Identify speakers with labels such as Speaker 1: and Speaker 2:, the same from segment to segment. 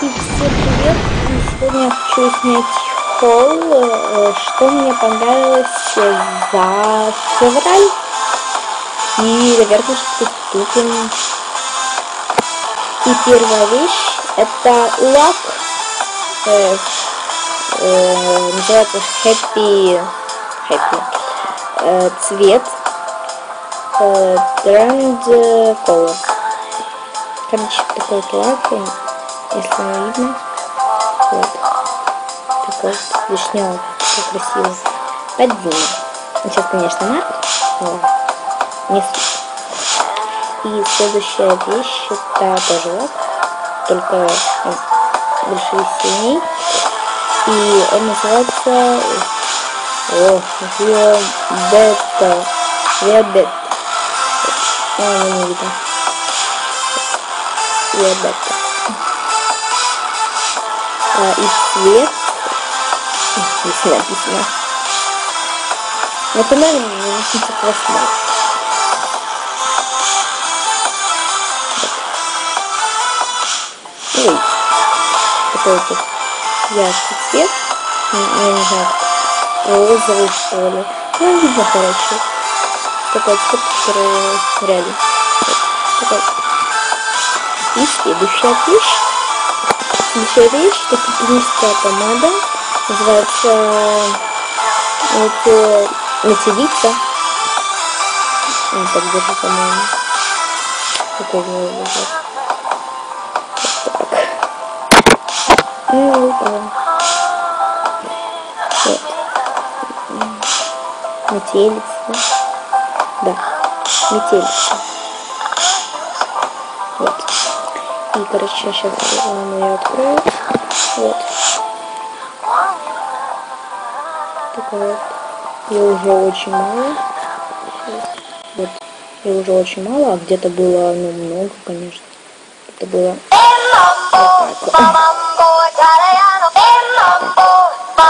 Speaker 1: И всем привет! И сегодня я хочу снять хол, что мне понравилось за февраль. И, наверное, что приступим. И первая вещь это лак. Называется Happy цвет Trend Color. Короче, такой вот лак, если не видно. Вот. Такой вот вишневый, такой красивый. Под зиму. Сейчас, конечно, март, но не суть. И следующая вещь это тоже лак, только он больше и сильней. И он называется Viabetta. Не видно. Viabetta. И цвет. Здесь написано. Это, наверное, 88. Ой. Такой вот яркий цвет. Я не знаю, розовый, что ли. Ну, видно, короче. Такой цвет, который реально. Такой. И следующая вещь. Это кипринская помада. Называется Метелица. Он так держит, по-моему. Такой вот. Так. Ну, да. Вот. Метелица. Да, метелица. Вот. И, короче, сейчас я открою. Вот. Такой вот. Я уже очень мало. Вот. Я уже очень мало, а где-то было, ну, много, конечно. Это было вот так.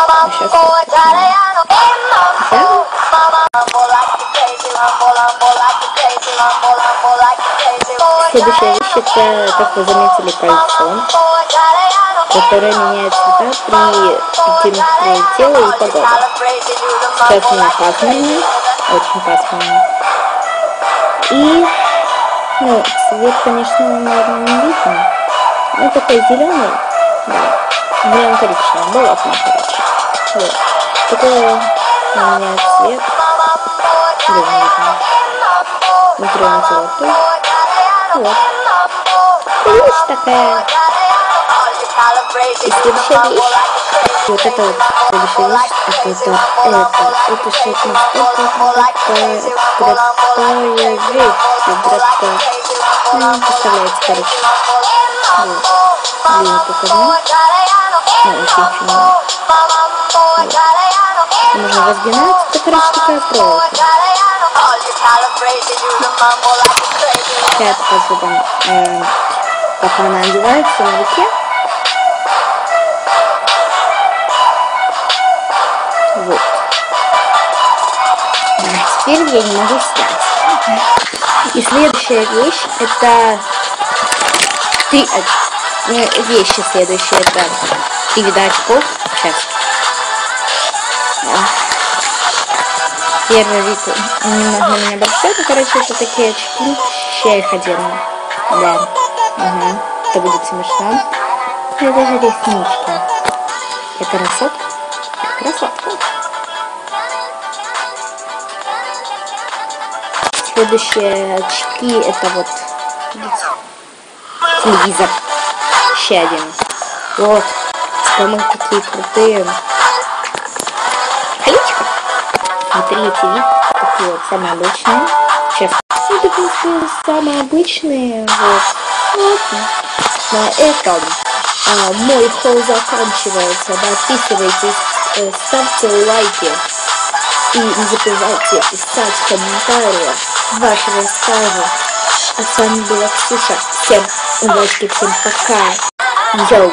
Speaker 1: А сейчас следующая вещь это, как вы заметили, кольцо, которое меняет цвета при температуре тела и погоды. Сейчас у меня пасмурно, очень пасмурно. И, ну, цвет, конечно, наверное, не видно. Ну, такой зеленый, да, зелено-коричневый, болотный, короче. Вот. Такой меняет цвет. Внутри он золотой. Вот. И вещь такая. И следующая вещь. Вот это вот следующая вещь. Это что-то. Это вещь. Ну, представляете, короче. Вот. Блин, покажу. Очень чудно. Вот. Можно разгинать. Это, короче, такая проволока. Сейчас покажу вам, как она одевается на руке. Вот. А теперь я не могу снять. И следующая вещь это вещи следующие это 3 вида очков. Сейчас. Первый вид немного на меня большой, но, короче, это такие очки. Сейчас я их одену. Да. Угу. Это будет смешно. И даже реснички. Это красотка. Красотка. Следующие очки это вот телевизор. Еще один. Вот. Самые такие крутые. Колечко. Внутри эти вид такие вот самые обычные. Сейчас. Это просто самые обычные. Вот. На этом мой хол заканчивается. Подписывайтесь, ставьте лайки. И не забывайте писать в комментариях ваши рассказы. А с вами была Ксюша. Всем удачи, всем пока. Йоу.